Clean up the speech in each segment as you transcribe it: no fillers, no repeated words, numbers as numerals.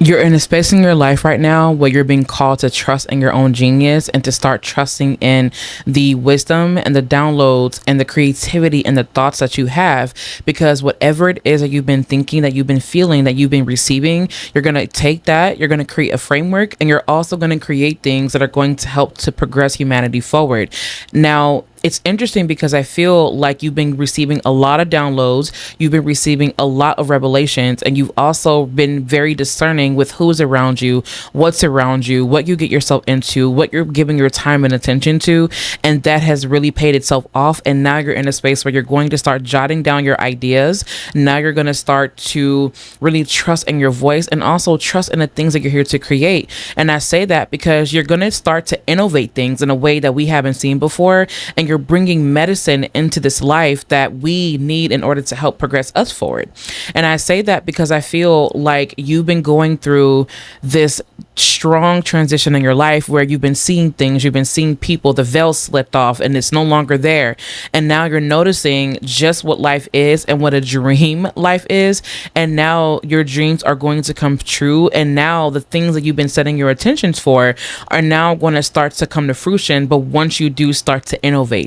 You're in a space in your life right now where you're being called to trust in your own genius and to start trusting in the wisdom and the downloads and the creativity and the thoughts that you have. Because whatever it is that you've been thinking, that you've been feeling, that you've been receiving, you're going to take that, you're going to create a framework, and you're also going to create things that are going to help to progress humanity forward. Now, it's interesting because I feel like you've been receiving a lot of downloads, you've been receiving a lot of revelations, and you've also been very discerning with who's around you, what's around you, what you get yourself into, what you're giving your time and attention to. And that has really paid itself off. And now you're in a space where you're going to start jotting down your ideas. Now you're going to start to really trust in your voice and also trust in the things that you're here to create. And I say that because you're going to start to innovate things in a way that we haven't seen before. And you're bringing medicine into this life that we need in order to help progress us forward. And I say that because I feel like you've been going through this strong transition in your life where you've been seeing things, you've been seeing people, the veil slipped off and it's no longer there. And now you're noticing just what life is and what a dream life is. And now your dreams are going to come true. And now the things that you've been setting your attentions for are now going to start to come to fruition. But once you do start to innovate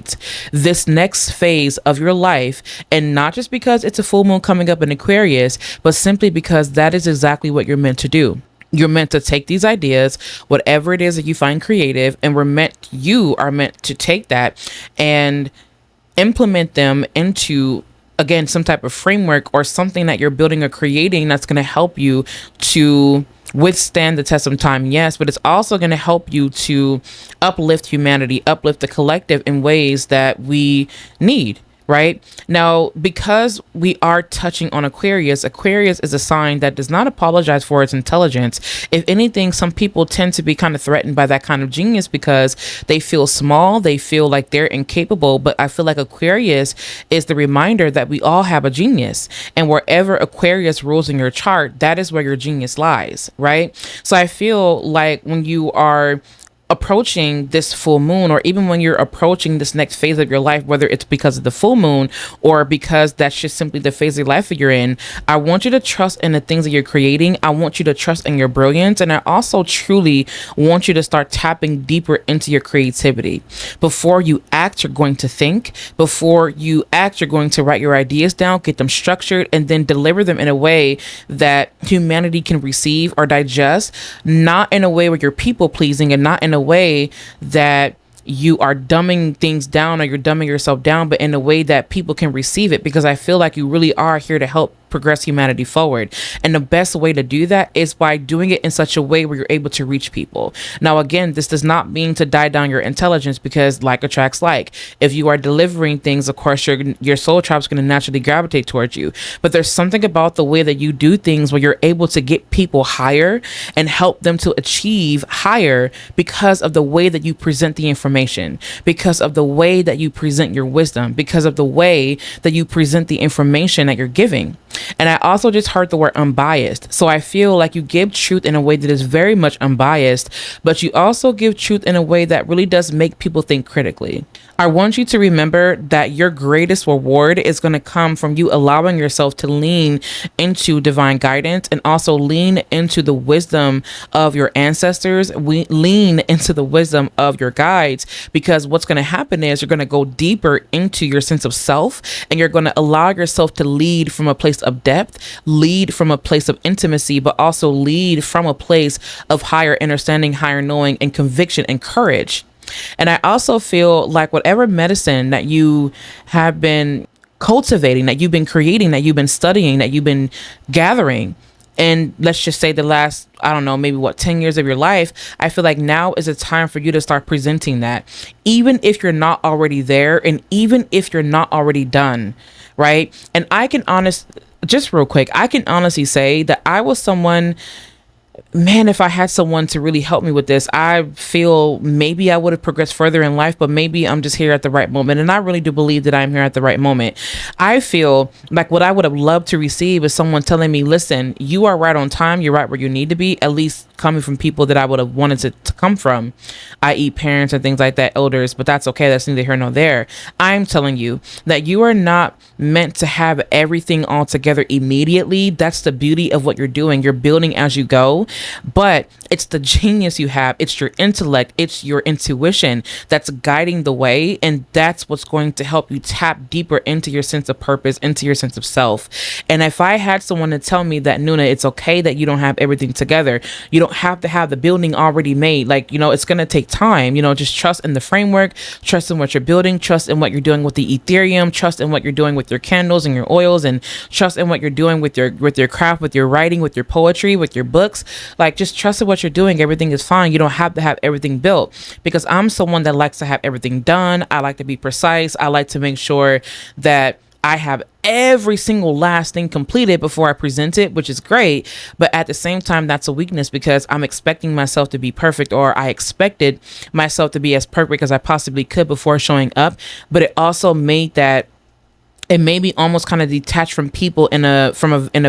this next phase of your life, and not just because it's a full moon coming up in Aquarius, but simply because that is exactly what you're meant to do. You're meant to take these ideas, whatever it is that you find creative, and you are meant to take that and implement them into, again, some type of framework or something that you're building or creating that's going to help you to withstand the test of time, yes, but it's also going to help you to uplift humanity, uplift the collective in ways that we need. Right now, because we are touching on Aquarius is a sign that does not apologize for its intelligence. If anything, some people tend to be kind of threatened by that kind of genius because they feel small, they feel like they're incapable. But I feel like Aquarius is the reminder that we all have a genius, and wherever Aquarius rules in your chart, that is where your genius lies. Right. So I feel like when you are approaching this full moon, or even when you're approaching this next phase of your life, whether it's because of the full moon or because that's just simply the phase of life that you're in, I want you to trust in the things that you're creating. I want you to trust in your brilliance. And I also truly want you to start tapping deeper into your creativity. Before you act, you're going to think. Before you act, you're going to write your ideas down, get them structured, and then deliver them in a way that humanity can receive or digest, not in a way where you're people pleasing and not in a way that you are dumbing things down or you're dumbing yourself down, but in a way that people can receive it, because I feel like you really are here to help progress humanity forward. And the best way to do that is by doing it in such a way where you're able to reach people. Now, again, this does not mean to die down your intelligence, because like attracts like. If you are delivering things, of course, your soul tribe is going to naturally gravitate towards you. But there's something about the way that you do things where you're able to get people higher and help them to achieve higher because of the way that you present the information, because of the way that you present your wisdom, because of the way that you present the information that you're giving. And I also just heard the word unbiased. So I feel like you give truth in a way that is very much unbiased, but you also give truth in a way that really does make people think critically. I want you to remember that your greatest reward is going to come from you allowing yourself to lean into divine guidance and also lean into the wisdom of your ancestors. We lean into the wisdom of your guides, because what's going to happen is you're going to go deeper into your sense of self, and you're going to allow yourself to lead from a place of depth, lead from a place of intimacy, but also lead from a place of higher understanding, higher knowing, and conviction and courage. And I also feel like whatever medicine that you have been cultivating, that you've been creating, that you've been studying, that you've been gathering, and let's just say the last, I don't know, maybe 10 years of your life, I feel like now is a time for you to start presenting that, even if you're not already there, and even if you're not already done, right? And just real quick, I can honestly say that I was someone man, if I had someone to really help me with this, I feel maybe I would have progressed further in life, but maybe I'm just here at the right moment. And I really do believe that I'm here at the right moment. I feel like what I would have loved to receive is someone telling me, listen, you are right on time. You're right where you need to be, at least coming from people that I would have wanted to come from, i.e. parents and things like that, elders, but that's okay. That's neither here nor there. I'm telling you that you are not meant to have everything all together immediately. That's the beauty of what you're doing. You're building as you go. But it's the genius you have. It's your intellect. It's your intuition that's guiding the way. And that's what's going to help you tap deeper into your sense of purpose, into your sense of self. And if I had someone to tell me that, Nuna, it's okay that you don't have everything together. You don't have to have the building already made. Like, it's going to take time. Just trust in the framework, trust in what you're building, trust in what you're doing with the Ethereum, trust in what you're doing with your candles and your oils, and trust in what you're doing with your craft, with your writing, with your poetry, with your books. Like, just trust in what you're doing. Everything is fine. You don't have to have everything built, because I'm someone that likes to have everything done. I like to be precise. I like to make sure that I have every single last thing completed before I present it, which is great. But at the same time, that's a weakness, because I'm expecting myself to be perfect, or I expected myself to be as perfect as I possibly could before showing up. But it also made that it made me almost kind of detached from people in a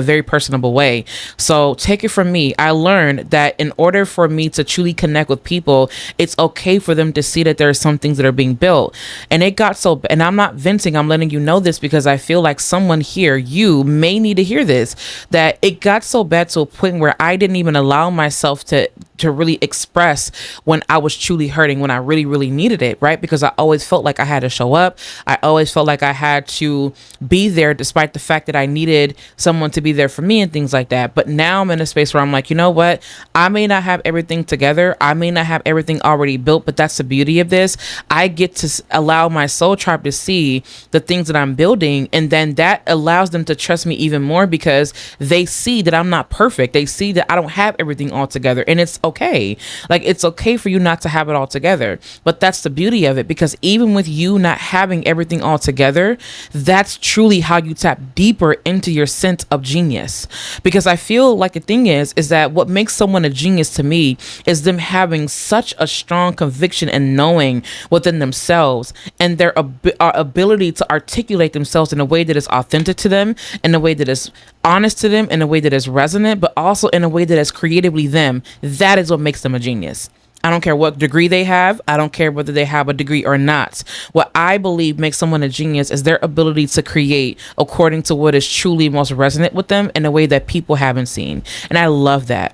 very personable way. So take it from me. I learned that in order for me to truly connect with people, it's okay for them to see that there are some things that are being built. And it got so, and I'm not venting, I'm letting you know this because I feel like someone here, you may need to hear this, that it got so bad to a point where I didn't even allow myself to really express when I was truly hurting, when I really, really needed it, right? Because I always felt like I had to show up. I always felt like I had to be there, despite the fact that I needed someone to be there for me and things like that. But now I'm in a space where I'm like, you know what? I may not have everything together. I may not have everything already built, but that's the beauty of this. I get to allow my soul tribe to see the things that I'm building. And then that allows them to trust me even more, because they see that I'm not perfect. They see that I don't have everything all together, and it's okay. Like, it's okay for you not to have it all together, but that's the beauty of it, because even with you not having everything all together, that's truly how you tap deeper into your sense of genius. Because I feel like the thing is that what makes someone a genius to me is them having such a strong conviction and knowing within themselves, and their ability to articulate themselves in a way that is authentic to them, in a way that is honest to them, in a way that is resonant, but also in a way that is creatively them. That is what makes them a genius. I don't care what degree they have. I don't care whether they have a degree or not. What I believe makes someone a genius is their ability to create according to what is truly most resonant with them in a way that people haven't seen. And I love that.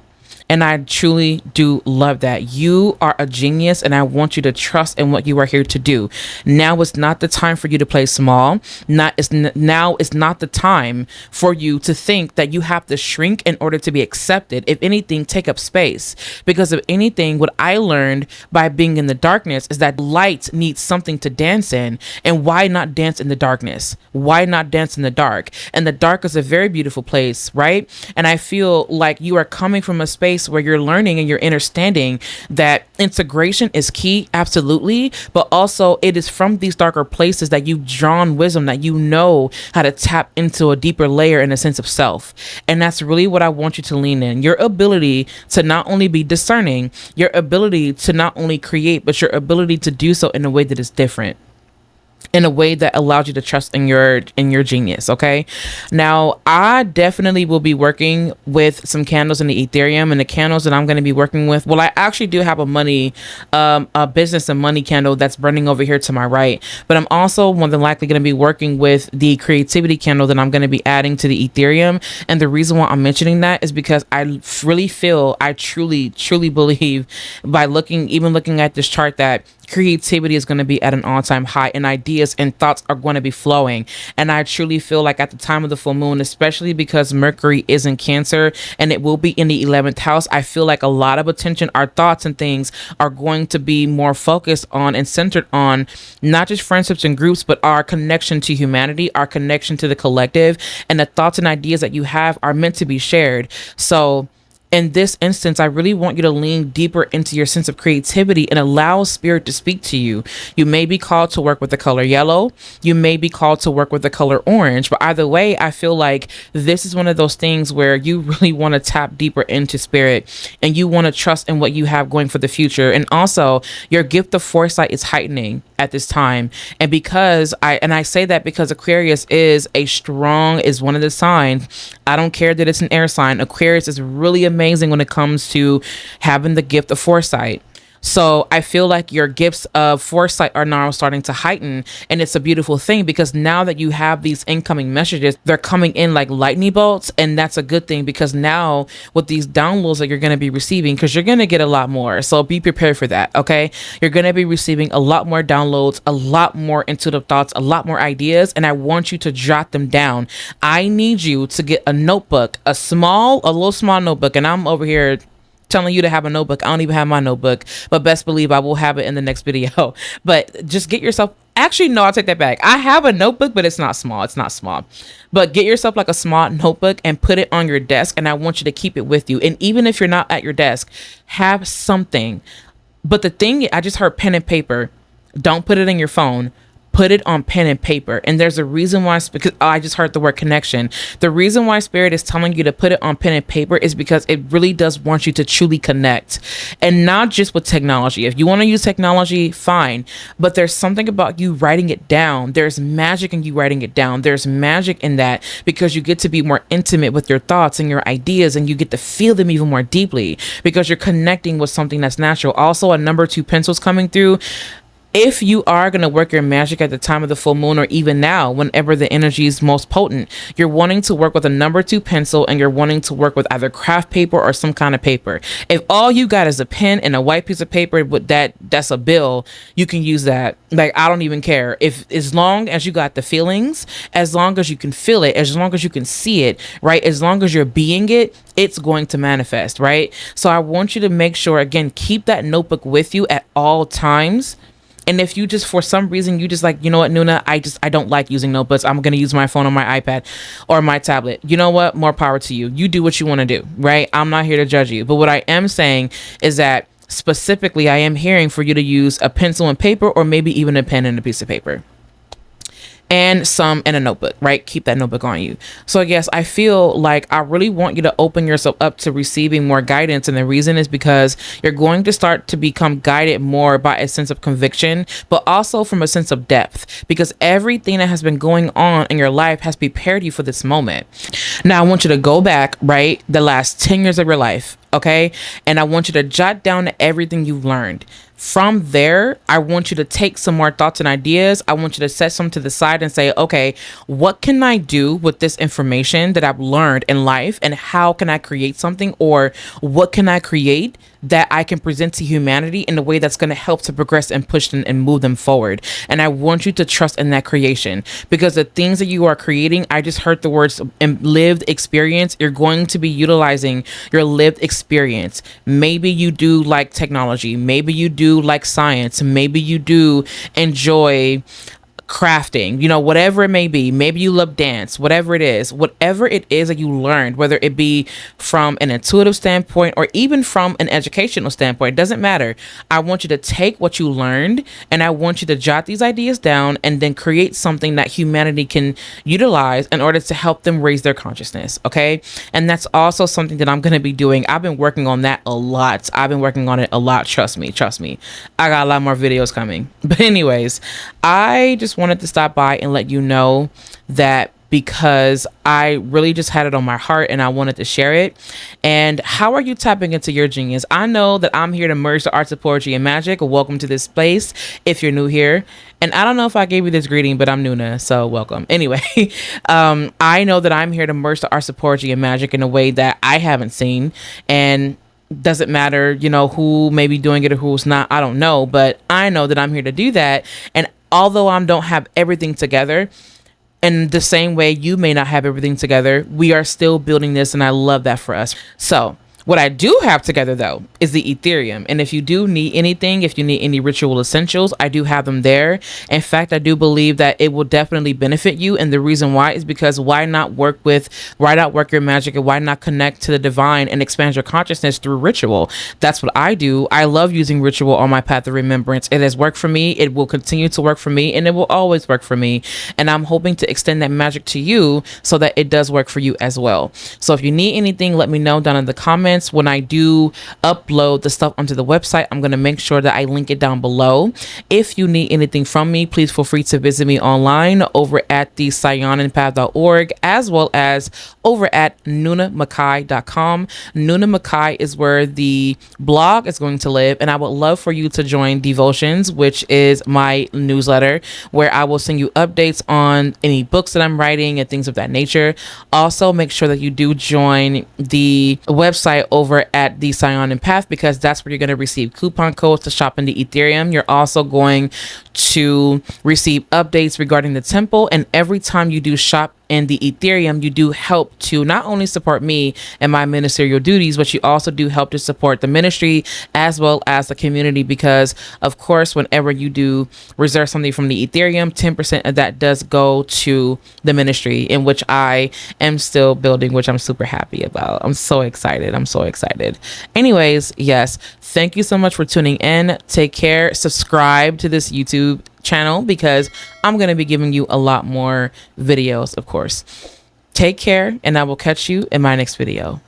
And I truly do love that. You are a genius, and I want you to trust in what you are here to do. Now is not the time for you to play small. Now is not the time for you to think that you have to shrink in order to be accepted. If anything, take up space. Because if anything, what I learned by being in the darkness is that light needs something to dance in. And why not dance in the darkness? Why not dance in the dark? And the dark is a very beautiful place, right? And I feel like you are coming from a space where you're learning and you're understanding that integration is key, absolutely, but also it is from these darker places that you've drawn wisdom, that you know how to tap into a deeper layer and a sense of self. And that's really what I want you to lean in. Your ability to not only be discerning, your ability to not only create, but your ability to do so in a way that is different, in a way that allows you to trust in your genius. Okay. Now, I definitely will be working with some candles in the Ethereum, and the candles that I'm going to be working with. Well, I actually do have a business and money candle that's burning over here to my right, but I'm also more than likely going to be working with the creativity candle that I'm going to be adding to the Ethereum. And the reason why I'm mentioning that is because I really feel, I truly believe, by looking at this chart, that creativity is going to be at an all-time high, and ideas and thoughts are going to be flowing. And I truly feel like at the time of the full moon, especially because Mercury is in Cancer and it will be in the 11th house, I feel like a lot of attention, our thoughts and things are going to be more focused on and centered on not just friendships and groups, but our connection to humanity, our connection to the collective, and the thoughts and ideas that you have are meant to be shared. So In this instance, I really want you to lean deeper into your sense of creativity and allow spirit to speak to you. You may be called to work with the color yellow. You may be called to work with the color orange. But either way, I feel like this is one of those things where you really want to tap deeper into spirit and you want to trust in what you have going for the future. And also, your gift of foresight is heightening at this time. And because I say that because Aquarius is one of the signs. I don't care that it's an air sign. Aquarius is really amazing when it comes to having the gift of foresight. So I feel like your gifts of foresight are now starting to heighten, and it's a beautiful thing because now that you have these incoming messages, they're coming in like lightning bolts, and that's a good thing because now with these downloads that you're going to be receiving, because you're going to get a lot more, so be prepared for that. Okay, you're going to be receiving a lot more downloads, a lot more intuitive thoughts, a lot more ideas, and I want you to jot them down. I need you to get a notebook, a little small notebook, and I'm over here telling you to have a notebook. I don't even have my notebook, but best believe I will have it in the next video. But just get yourself, actually, no, I'll take that back. I have a notebook, but it's not small. It's not small. But get yourself like a small notebook and put it on your desk. And I want you to keep it with you. And even if you're not at your desk, have something. But the thing, I just heard pen and paper. Don't put it in your phone. Put it on pen and paper. And there's a reason why, because I just heard the word connection. The reason why spirit is telling you to put it on pen and paper is because it really does want you to truly connect, and not just with technology. If you want to use technology, fine. But there's something about you writing it down. There's magic in you writing it down. There's magic in that because you get to be more intimate with your thoughts and your ideas, and you get to feel them even more deeply because you're connecting with something that's natural. Also, a number 2 pencils coming through. If you are going to work your magic at the time of the full moon, or even now, whenever the energy is most potent, you're wanting to work with a number 2 pencil, and you're wanting to work with either craft paper or some kind of paper. If all you got is a pen and a white piece of paper with that's a bill, you can use that. Like, I don't even care. As long as you got the feelings, as long as you can feel it, as long as you can see it, right? As long as you're being it, it's going to manifest, right? So I want you to make sure, again, keep that notebook with you at all times. And if you just, for some reason, you just like, you know what, Nuna, I don't like using notebooks. I'm going to use my phone or my iPad or my tablet. You know what? More power to you. You do what you want to do, right? I'm not here to judge you. But what I am saying is that specifically, I am hearing for you to use a pencil and paper, or maybe even a pen and a piece of paper. And a notebook, right? Keep that notebook on you. So yes, I feel like I really want you to open yourself up to receiving more guidance. And the reason is because you're going to start to become guided more by a sense of conviction, but also from a sense of depth, because everything that has been going on in your life has prepared you for this moment. Now I want you to go back, right? The last 10 years of your life. Okay. And I want you to jot down everything you've learned. From there, I want you to take some more thoughts and ideas. I want you to set some to the side and say, okay, what can I do with this information that I've learned in life, and how can I create something, or what can I create that I can present to humanity in a way that's going to help to progress and push them and move them forward. And I want you to trust in that creation, because the things that you are creating, I just heard the words lived experience. You're going to be utilizing your lived experience. Maybe you do like technology. Maybe you do like science. Maybe you do enjoy crafting, whatever it may be. Maybe you love dance, whatever it is that you learned, whether it be from an intuitive standpoint or even from an educational standpoint, it doesn't matter. I want you to take what you learned, and I want you to jot these ideas down and then create something that humanity can utilize in order to help them raise their consciousness. Okay. And that's also something that I'm going to be doing. I've been working on that a lot. Trust me. I got a lot more videos coming. But anyways, I just wanted to stop by and let you know that, because I really just had it on my heart and I wanted to share it. And how are you tapping into your genius? I know that I'm here to merge the arts of poetry and magic. Welcome to this place if you're new here. And I don't know if I gave you this greeting, but I'm Nuna, so welcome. Anyway, I know that I'm here to merge the arts of poetry and magic in a way that I haven't seen. And doesn't matter, who may be doing it or who's not. I don't know, but I know that I'm here to do that. And although I don't have everything together, in the same way you may not have everything together, we are still building this, and I love that for us. So What I do have together though is the Ethereum. And if you do need anything, if you need any ritual essentials, I do have them there. In fact, I do believe that it will definitely benefit you. And the reason why is because why not work your magic, and why not connect to the divine and expand your consciousness through ritual? That's what I do. I love using ritual on my path of remembrance. It has worked for me. It will continue to work for me, and it will always work for me. And I'm hoping to extend that magic to you so that it does work for you as well. So if you need anything, let me know down in the comments. When I do upload the stuff onto the website, I'm going to make sure that I link it down below. If you need anything from me, please feel free to visit me online over at the Saiyonanpath.org, as well as over at nunamakai.com. Nuna Makai is where the blog is going to live, and I would love for you to join Devotions, which is my newsletter, where I will send you updates on any books that I'm writing and things of that nature. Also, make sure that you do join the website over at the Saiyonan Path, because that's where you're going to receive coupon codes to shop in the Ethereum. You're also going to receive updates regarding the temple, and every time you do shop in the Ethereum, you do help to not only support me and my ministerial duties, but you also do help to support the ministry as well as the community, because of course, whenever you do reserve something from the Ethereum, 10% of that does go to the ministry, in which I am still building, which I'm super happy about. I'm so excited. Anyways, yes, thank you so much for tuning in. Take care. Subscribe to this YouTube channel, because I'm going to be giving you a lot more videos, of course. Take care, and I will catch you in my next video.